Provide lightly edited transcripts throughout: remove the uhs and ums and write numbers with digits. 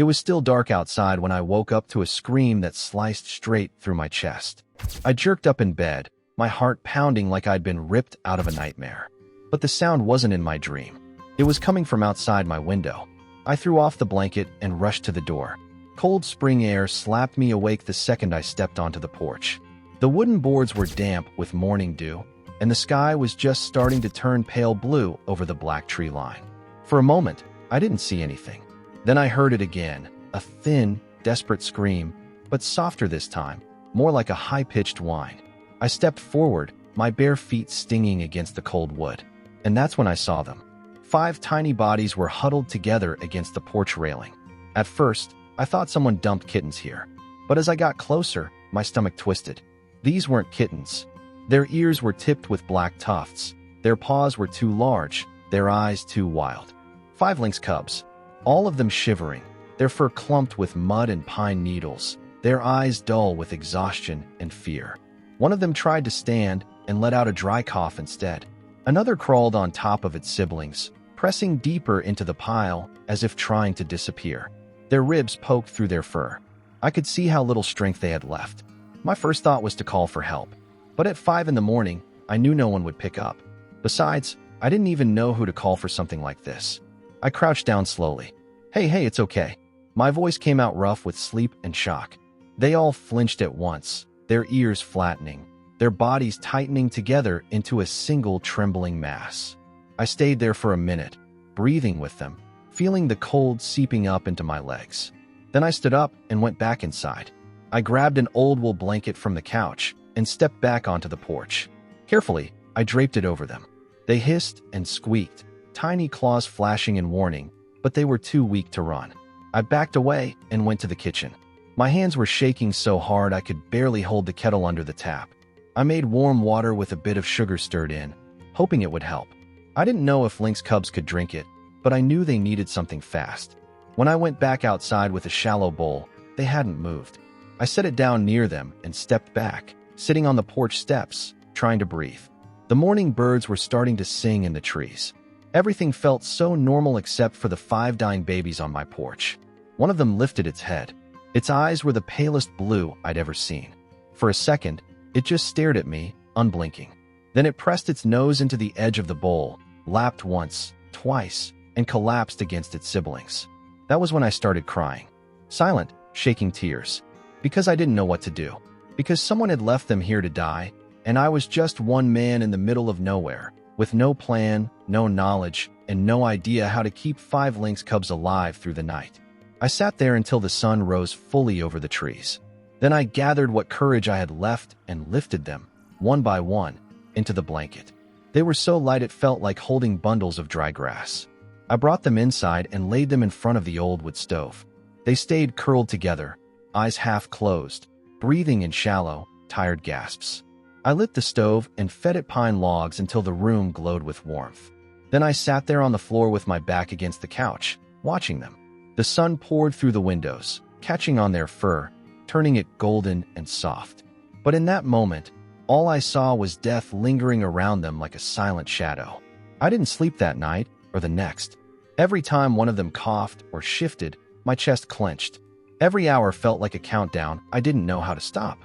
It was still dark outside when I woke up to a scream that sliced straight through my chest. I jerked up in bed, my heart pounding like I'd been ripped out of a nightmare. But the sound wasn't in my dream. It was coming from outside my window. I threw off the blanket and rushed to the door. Cold spring air slapped me awake the second I stepped onto the porch. The wooden boards were damp with morning dew, and the sky was just starting to turn pale blue over the black tree line. For a moment, I didn't see anything. Then I heard it again, a thin, desperate scream, but softer this time, more like a high-pitched whine. I stepped forward, my bare feet stinging against the cold wood. And that's when I saw them. 5 tiny bodies were huddled together against the porch railing. At first, I thought someone dumped kittens here. But as I got closer, my stomach twisted. These weren't kittens. Their ears were tipped with black tufts. Their paws were too large, their eyes too wild. 5 lynx cubs, all of them shivering, their fur clumped with mud and pine needles, their eyes dull with exhaustion and fear. One of them tried to stand and let out a dry cough instead. Another crawled on top of its siblings, pressing deeper into the pile as if trying to disappear. Their ribs poked through their fur. I could see how little strength they had left. My first thought was to call for help. But at 5 in the morning, I knew no one would pick up. Besides, I didn't even know who to call for something like this. I crouched down slowly. Hey, it's okay. My voice came out rough with sleep and shock. They all flinched at once, their ears flattening, their bodies tightening together into a single trembling mass. I stayed there for a minute, breathing with them, feeling the cold seeping up into my legs. Then I stood up and went back inside. I grabbed an old wool blanket from the couch and stepped back onto the porch. Carefully, I draped it over them. They hissed and squeaked, tiny claws flashing in warning, but they were too weak to run. I backed away and went to the kitchen. My hands were shaking so hard I could barely hold the kettle under the tap. I made warm water with a bit of sugar stirred in, hoping it would help. I didn't know if lynx cubs could drink it, but I knew they needed something fast. When I went back outside with a shallow bowl, they hadn't moved. I set it down near them and stepped back, sitting on the porch steps, trying to breathe. The morning birds were starting to sing in the trees. Everything felt so normal except for the 5 dying babies on my porch. One of them lifted its head. Its eyes were the palest blue I'd ever seen. For a second, it just stared at me, unblinking. Then it pressed its nose into the edge of the bowl, lapped once, twice, and collapsed against its siblings. That was when I started crying. Silent, shaking tears. Because I didn't know what to do. Because someone had left them here to die, and I was just one man in the middle of nowhere, with no plan, no knowledge, and no idea how to keep 5 lynx cubs alive through the night. I sat there until the sun rose fully over the trees. Then I gathered what courage I had left and lifted them, one by one, into the blanket. They were so light it felt like holding bundles of dry grass. I brought them inside and laid them in front of the old wood stove. They stayed curled together, eyes half closed, breathing in shallow, tired gasps. I lit the stove and fed it pine logs until the room glowed with warmth. Then I sat there on the floor with my back against the couch, watching them. The sun poured through the windows, catching on their fur, turning it golden and soft. But in that moment, all I saw was death lingering around them like a silent shadow. I didn't sleep that night or the next. Every time one of them coughed or shifted, my chest clenched. Every hour felt like a countdown I didn't know how to stop.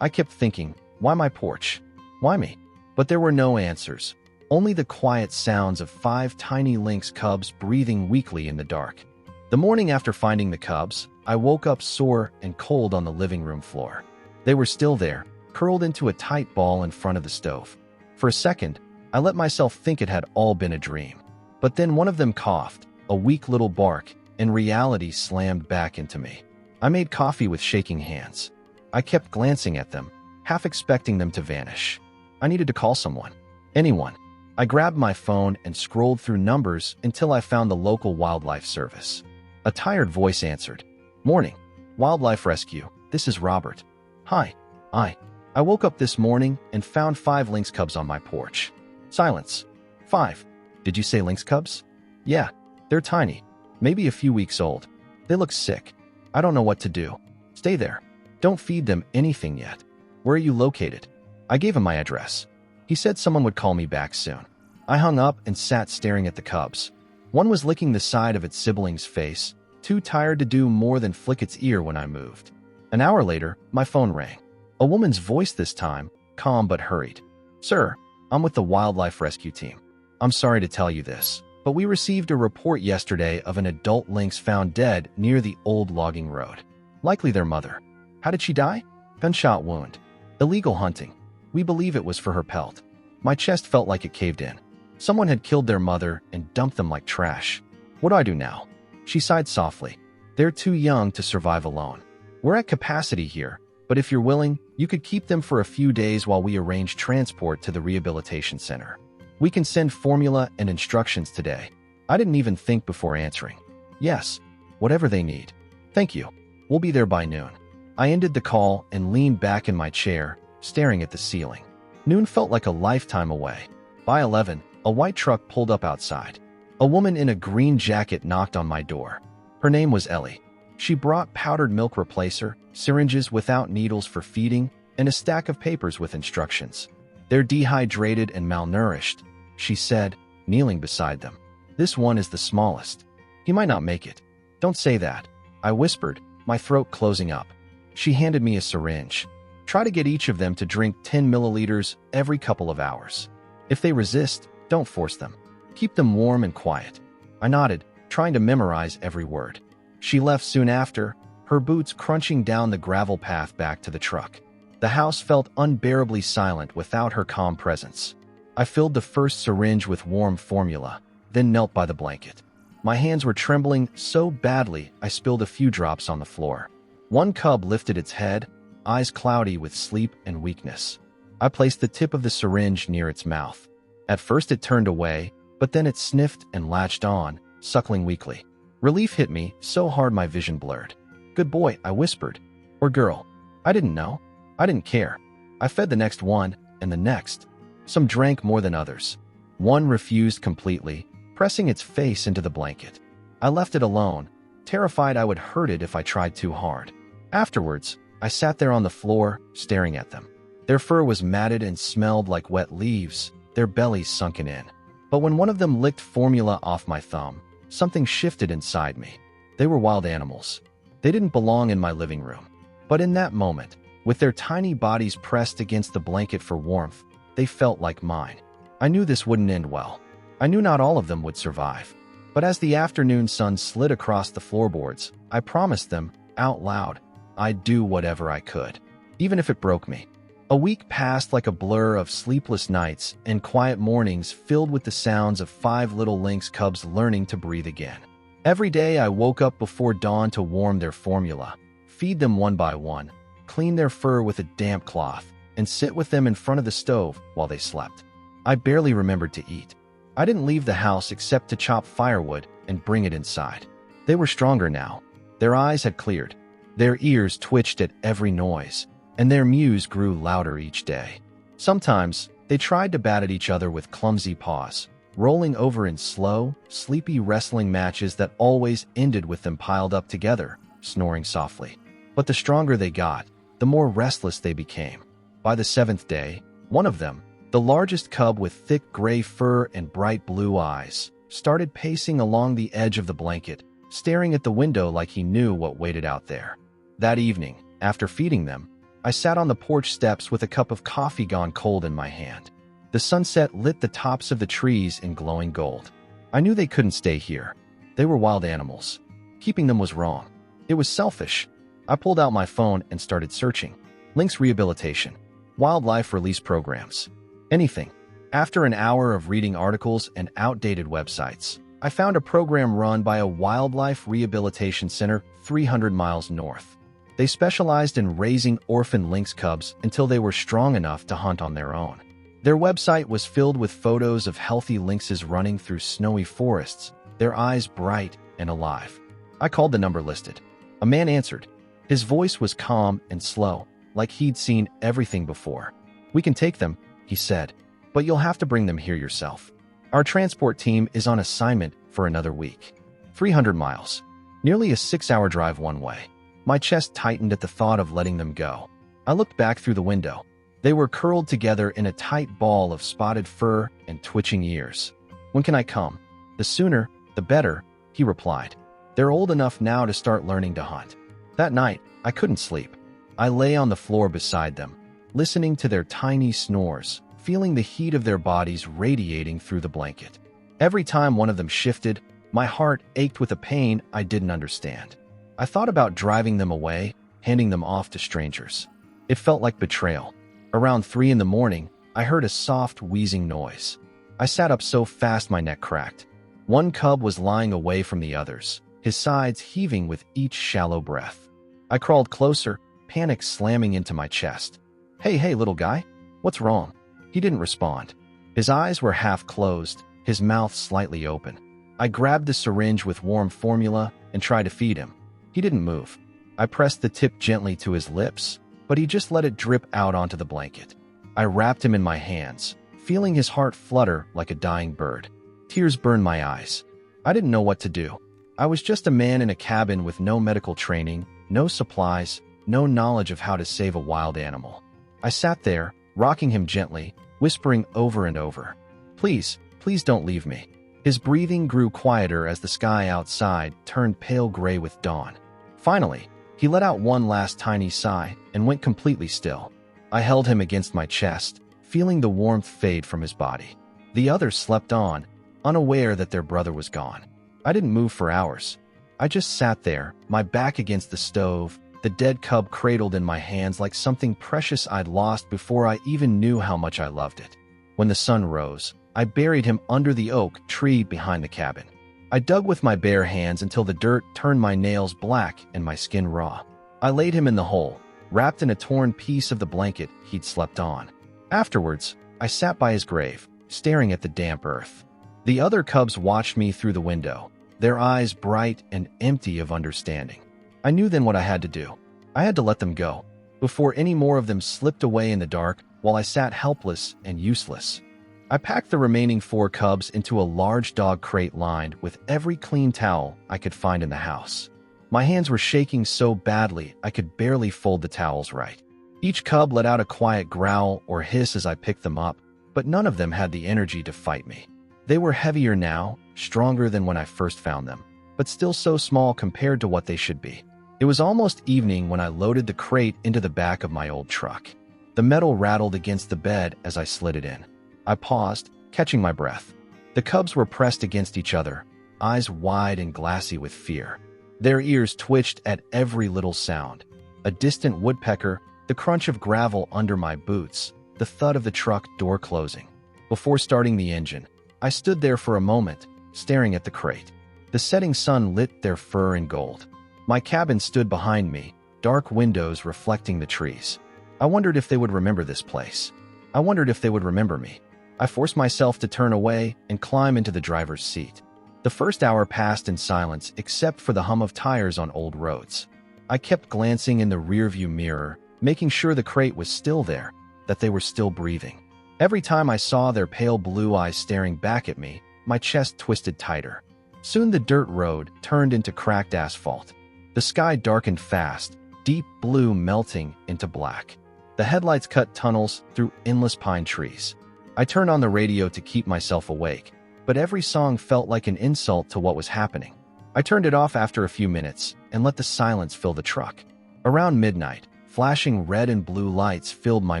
I kept thinking, why my porch? Why me? But there were no answers, only the quiet sounds of 5 tiny lynx cubs breathing weakly in the dark. The morning after finding the cubs, I woke up sore and cold on the living room floor. They were still there, curled into a tight ball in front of the stove. For a second, I let myself think it had all been a dream. But then one of them coughed, a weak little bark, and reality slammed back into me. I made coffee with shaking hands. I kept glancing at them, half expecting them to vanish. I needed to call someone. Anyone. I grabbed my phone and scrolled through numbers until I found the local wildlife service. A tired voice answered. Morning. Wildlife Rescue. This is Robert. Hi. I woke up this morning and found 5 lynx cubs on my porch. Silence. 5. Did you say lynx cubs? Yeah. They're tiny. Maybe a few weeks old. They look sick. I don't know what to do. Stay there. Don't feed them anything yet. Where are you located? I gave him my address. He said someone would call me back soon. I hung up and sat staring at the cubs. One was licking the side of its sibling's face, too tired to do more than flick its ear when I moved. An hour later, my phone rang. A woman's voice this time, calm but hurried. "Sir, I'm with the wildlife rescue team. I'm sorry to tell you this, but we received a report yesterday of an adult lynx found dead near the old logging road. Likely their mother. How did she die? Gunshot wound. Illegal hunting. We believe it was for her pelt." My chest felt like it caved in. Someone had killed their mother and dumped them like trash. What do I do now? She sighed softly. "They're too young to survive alone. We're at capacity here, but if you're willing, you could keep them for a few days while we arrange transport to the rehabilitation center. We can send formula and instructions today." I didn't even think before answering. "Yes, whatever they need. Thank you. We'll be there by noon." I ended the call and leaned back in my chair, staring at the ceiling. Noon felt like a lifetime away. By 11, a white truck pulled up outside. A woman in a green jacket knocked on my door. Her name was Ellie. She brought powdered milk replacer, syringes without needles for feeding, and a stack of papers with instructions. "They're dehydrated and malnourished," she said, kneeling beside them. "This one is the smallest. He might not make it." "Don't say that," I whispered, my throat closing up. She handed me a syringe. "Try to get each of them to drink 10 milliliters every couple of hours. If they resist, don't force them. Keep them warm and quiet." I nodded, trying to memorize every word. She left soon after, her boots crunching down the gravel path back to the truck. The house felt unbearably silent without her calm presence. I filled the first syringe with warm formula, then knelt by the blanket. My hands were trembling so badly I spilled a few drops on the floor. One cub lifted its head, eyes cloudy with sleep and weakness. I placed the tip of the syringe near its mouth. At first it turned away, but then it sniffed and latched on, suckling weakly. Relief hit me so hard my vision blurred. "Good boy," I whispered. "Or girl." I didn't know. I didn't care. I fed the next one, and the next. Some drank more than others. One refused completely, pressing its face into the blanket. I left it alone, terrified I would hurt it if I tried too hard. Afterwards, I sat there on the floor, staring at them. Their fur was matted and smelled like wet leaves, their bellies sunken in. But when one of them licked formula off my thumb, something shifted inside me. They were wild animals. They didn't belong in my living room. But in that moment, with their tiny bodies pressed against the blanket for warmth, they felt like mine. I knew this wouldn't end well. I knew not all of them would survive. But as the afternoon sun slid across the floorboards, I promised them, out loud, I'd do whatever I could, even if it broke me. A week passed like a blur of sleepless nights and quiet mornings filled with the sounds of 5 little lynx cubs learning to breathe again. Every day I woke up before dawn to warm their formula, feed them one by one, clean their fur with a damp cloth, and sit with them in front of the stove while they slept. I barely remembered to eat. I didn't leave the house except to chop firewood and bring it inside. They were stronger now. Their eyes had cleared. Their ears twitched at every noise, and their mews grew louder each day. Sometimes, they tried to bat at each other with clumsy paws, rolling over in slow, sleepy wrestling matches that always ended with them piled up together, snoring softly. But the stronger they got, the more restless they became. By the 7th day, one of them, the largest cub with thick gray fur and bright blue eyes, started pacing along the edge of the blanket, staring at the window like he knew what waited out there. That evening, after feeding them, I sat on the porch steps with a cup of coffee gone cold in my hand. The sunset lit the tops of the trees in glowing gold. I knew they couldn't stay here. They were wild animals. Keeping them was wrong. It was selfish. I pulled out my phone and started searching. Lynx rehabilitation. Wildlife release programs. Anything. After an hour of reading articles and outdated websites, I found a program run by a wildlife rehabilitation center 300 miles north. They specialized in raising orphan lynx cubs until they were strong enough to hunt on their own. Their website was filled with photos of healthy lynxes running through snowy forests, their eyes bright and alive. I called the number listed. A man answered. His voice was calm and slow, like he'd seen everything before. "We can take them," he said, "but you'll have to bring them here yourself. Our transport team is on assignment for another week." 300 miles. Nearly a 6-hour drive one way. My chest tightened at the thought of letting them go. I looked back through the window. They were curled together in a tight ball of spotted fur and twitching ears. "When can I come?" "The sooner, the better," he replied. They're old enough now to start learning to hunt. That night, I couldn't sleep. I lay on the floor beside them, listening to their tiny snores, feeling the heat of their bodies radiating through the blanket. Every time one of them shifted, my heart ached with a pain I didn't understand. I thought about driving them away, handing them off to strangers. It felt like betrayal. Around 3 in the morning, I heard a soft, wheezing noise. I sat up so fast my neck cracked. One cub was lying away from the others, his sides heaving with each shallow breath. I crawled closer, panic slamming into my chest. Hey, little guy, what's wrong?" He didn't respond. His eyes were half closed, his mouth slightly open. I grabbed the syringe with warm formula and tried to feed him. He didn't move. I pressed the tip gently to his lips, but he just let it drip out onto the blanket. I wrapped him in my hands, feeling his heart flutter like a dying bird. Tears burned my eyes. I didn't know what to do. I was just a man in a cabin with no medical training, no supplies, no knowledge of how to save a wild animal. I sat there, rocking him gently, whispering over and over, please don't leave me." His breathing grew quieter as the sky outside turned pale gray with dawn. Finally, he let out one last tiny sigh and went completely still. I held him against my chest, feeling the warmth fade from his body. The others slept on, unaware that their brother was gone. I didn't move for hours. I just sat there, my back against the stove, the dead cub cradled in my hands like something precious I'd lost before I even knew how much I loved it. When the sun rose, I buried him under the oak tree behind the cabin. I dug with my bare hands until the dirt turned my nails black and my skin raw. I laid him in the hole, wrapped in a torn piece of the blanket he'd slept on. Afterwards, I sat by his grave, staring at the damp earth. The other cubs watched me through the window, their eyes bright and empty of understanding. I knew then what I had to do. I had to let them go, before any more of them slipped away in the dark while I sat helpless and useless. I packed the remaining 4 cubs into a large dog crate lined with every clean towel I could find in the house. My hands were shaking so badly I could barely fold the towels right. Each cub let out a quiet growl or hiss as I picked them up, but none of them had the energy to fight me. They were heavier now, stronger than when I first found them, but still so small compared to what they should be. It was almost evening when I loaded the crate into the back of my old truck. The metal rattled against the bed as I slid it in. I paused, catching my breath. The cubs were pressed against each other, eyes wide and glassy with fear. Their ears twitched at every little sound. A distant woodpecker, the crunch of gravel under my boots, the thud of the truck door closing. Before starting the engine, I stood there for a moment, staring at the crate. The setting sun lit their fur in gold. My cabin stood behind me, dark windows reflecting the trees. I wondered if they would remember this place. I wondered if they would remember me. I forced myself to turn away and climb into the driver's seat. The first hour passed in silence except for the hum of tires on old roads. I kept glancing in the rearview mirror, making sure the crate was still there, that they were still breathing. Every time I saw their pale blue eyes staring back at me, my chest twisted tighter. Soon the dirt road turned into cracked asphalt. The sky darkened fast, deep blue melting into black. The headlights cut tunnels through endless pine trees. I turned on the radio to keep myself awake, but every song felt like an insult to what was happening. I turned it off after a few minutes and let the silence fill the truck. Around midnight, flashing red and blue lights filled my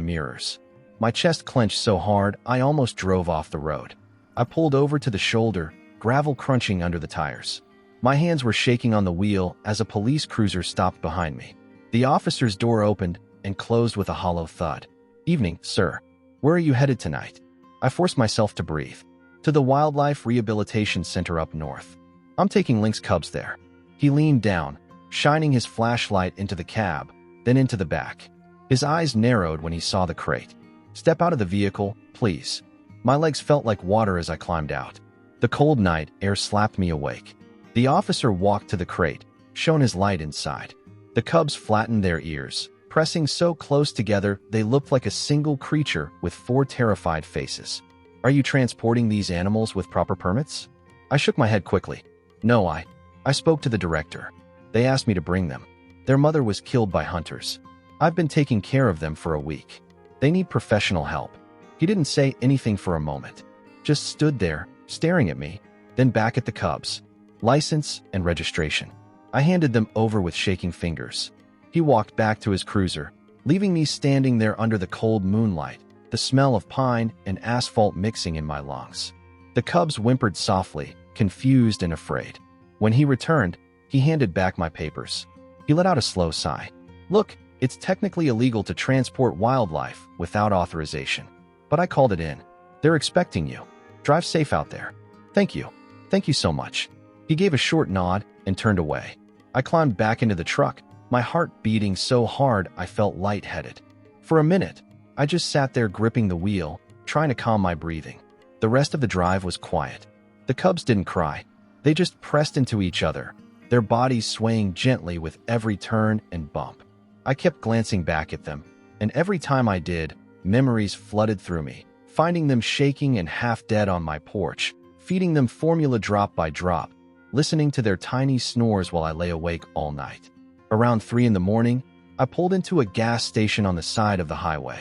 mirrors. My chest clenched so hard I almost drove off the road. I pulled over to the shoulder, gravel crunching under the tires. My hands were shaking on the wheel as a police cruiser stopped behind me. The officer's door opened and closed with a hollow thud. "Evening, sir. Where are you headed tonight?" I forced myself to breathe. "To the Wildlife Rehabilitation Center up north. I'm taking lynx cubs there." He leaned down, shining his flashlight into the cab, then into the back. His eyes narrowed when he saw the crate. "Step out of the vehicle, please." My legs felt like water as I climbed out. The cold night air slapped me awake. The officer walked to the crate, shone his light inside. The cubs flattened their ears, pressing so close together they looked like a single creature with 4 terrified faces. "Are you transporting these animals with proper permits?" I shook my head quickly. "No, I spoke to the director. They asked me to bring them. Their mother was killed by hunters. I've been taking care of them for a week. They need professional help." He didn't say anything for a moment, just stood there, staring at me, then back at the cubs. license, and registration. I handed them over with shaking fingers. He walked back to his cruiser, leaving me standing there under the cold moonlight, the smell of pine and asphalt mixing in my lungs. The cubs whimpered softly, confused and afraid. When he returned, he handed back my papers. He let out a slow sigh. Look, it's technically illegal to transport wildlife without authorization. But I called it in. They're expecting you. Drive safe out there. Thank you. Thank you so much. He gave a short nod and turned away. I climbed back into the truck, my heart beating so hard I felt lightheaded. For a minute, I just sat there gripping the wheel, trying to calm my breathing. The rest of the drive was quiet. The cubs didn't cry. They just pressed into each other, their bodies swaying gently with every turn and bump. I kept glancing back at them, and every time I did, memories flooded through me, finding them shaking and half dead on my porch, feeding them formula drop by drop, listening to their tiny snores while I lay awake all night. Around 3 a.m, I pulled into a gas station on the side of the highway.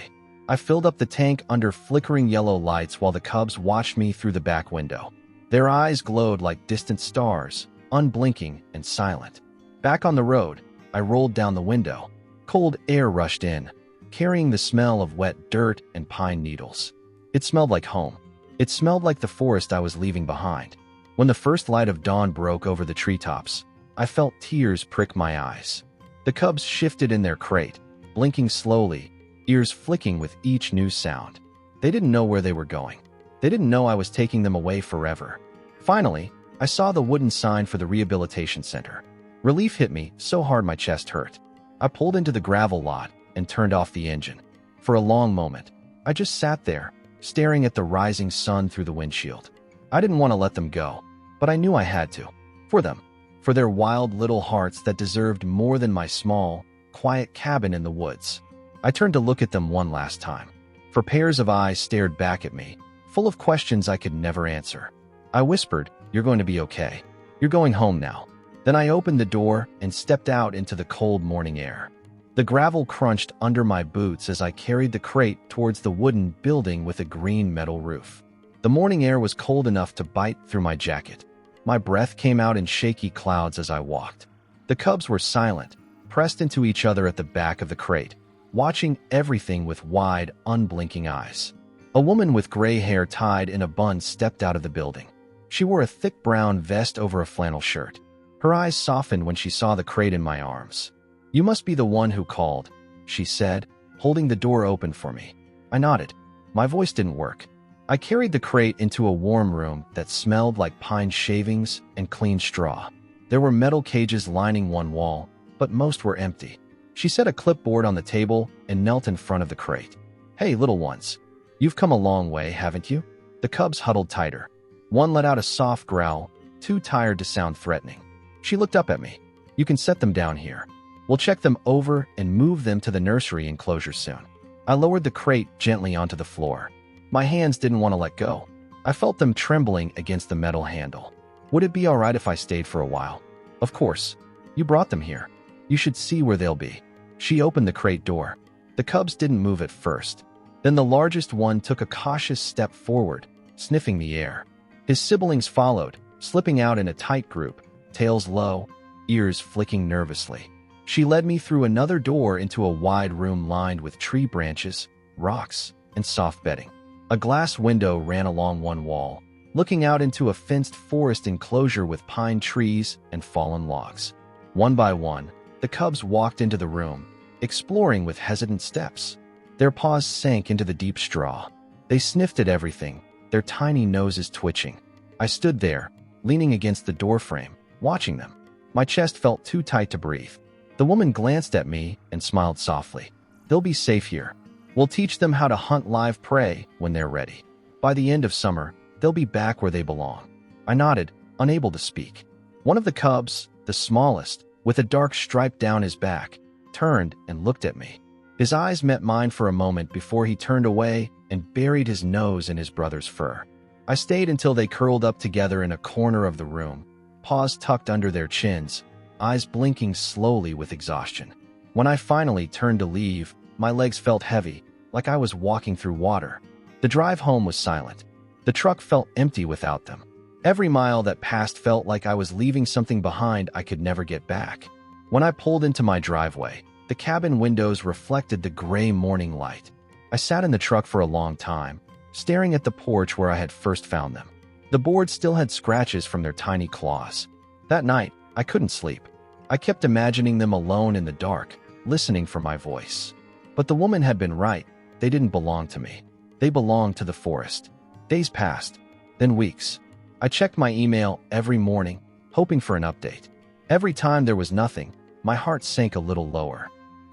I filled up the tank under flickering yellow lights while the cubs watched me through the back window. Their eyes glowed like distant stars, unblinking and silent. Back on the road, I rolled down the window. Cold air rushed in, carrying the smell of wet dirt and pine needles. It smelled like home. It smelled like the forest I was leaving behind. When the first light of dawn broke over the treetops, I felt tears prick my eyes. The cubs shifted in their crate, blinking slowly, ears flicking with each new sound. They didn't know where they were going. They didn't know I was taking them away forever. Finally, I saw the wooden sign for the rehabilitation center. Relief hit me so hard my chest hurt. I pulled into the gravel lot and turned off the engine. For a long moment, I just sat there, staring at the rising sun through the windshield. I didn't want to let them go, but I knew I had to. For them. For their wild little hearts that deserved more than my small, quiet cabin in the woods. I turned to look at them one last time. For pairs of eyes stared back at me, full of questions I could never answer. I whispered, "You're going to be okay. You're going home now." Then I opened the door and stepped out into the cold morning air. The gravel crunched under my boots as I carried the crate towards the wooden building with a green metal roof. The morning air was cold enough to bite through my jacket. My breath came out in shaky clouds as I walked. The cubs were silent, pressed into each other at the back of the crate, watching everything with wide, unblinking eyes. A woman with gray hair tied in a bun stepped out of the building. She wore a thick brown vest over a flannel shirt. Her eyes softened when she saw the crate in my arms. "You must be the one who called," she said, holding the door open for me. I nodded. My voice didn't work. I carried the crate into a warm room that smelled like pine shavings and clean straw. There were metal cages lining one wall, but most were empty. She set a clipboard on the table and knelt in front of the crate. "Hey, little ones. You've come a long way, haven't you?" The cubs huddled tighter. One let out a soft growl, too tired to sound threatening. She looked up at me. "You can set them down here. We'll check them over and move them to the nursery enclosure soon." I lowered the crate gently onto the floor. My hands didn't want to let go. I felt them trembling against the metal handle. "Would it be all right if I stayed for a while?" "Of course. You brought them here. You should see where they'll be." She opened the crate door. The cubs didn't move at first. Then the largest one took a cautious step forward, sniffing the air. His siblings followed, slipping out in a tight group, tails low, ears flicking nervously. She led me through another door into a wide room lined with tree branches, rocks, and soft bedding. A glass window ran along one wall, looking out into a fenced forest enclosure with pine trees and fallen logs. One by one, the cubs walked into the room, exploring with hesitant steps. Their paws sank into the deep straw. They sniffed at everything, their tiny noses twitching. I stood there, leaning against the doorframe, watching them. My chest felt too tight to breathe. The woman glanced at me and smiled softly. "They'll be safe here. We'll teach them how to hunt live prey when they're ready. By the end of summer, they'll be back where they belong." I nodded, unable to speak. One of the cubs, the smallest, with a dark stripe down his back, turned and looked at me. His eyes met mine for a moment before he turned away and buried his nose in his brother's fur. I stayed until they curled up together in a corner of the room, paws tucked under their chins, eyes blinking slowly with exhaustion. When I finally turned to leave, my legs felt heavy, like I was walking through water. The drive home was silent. The truck felt empty without them. Every mile that passed felt like I was leaving something behind I could never get back. When I pulled into my driveway, the cabin windows reflected the gray morning light. I sat in the truck for a long time, staring at the porch where I had first found them. The boards still had scratches from their tiny claws. That night, I couldn't sleep. I kept imagining them alone in the dark, listening for my voice. But the woman had been right. They didn't belong to me. They belonged to the forest. Days passed, then weeks. I checked my email every morning, hoping for an update. Every time there was nothing, my heart sank a little lower.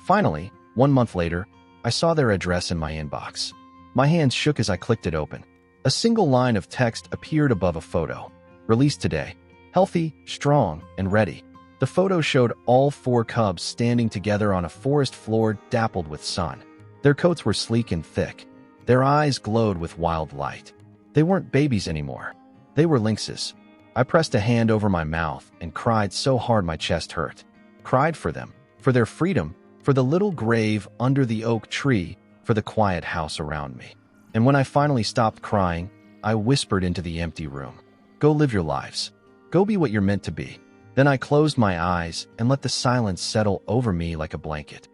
Finally, 1 month later, I saw their address in my inbox. My hands shook as I clicked it open. A single line of text appeared above a photo. Released today. Healthy, strong, and ready. The photo showed all 4 cubs standing together on a forest floor dappled with sun. Their coats were sleek and thick. Their eyes glowed with wild light. They weren't babies anymore. They were lynxes. I pressed a hand over my mouth and cried so hard my chest hurt. Cried for them, for their freedom, for the little grave under the oak tree, for the quiet house around me. And when I finally stopped crying, I whispered into the empty room, "Go live your lives. Go be what you're meant to be." Then I closed my eyes and let the silence settle over me like a blanket.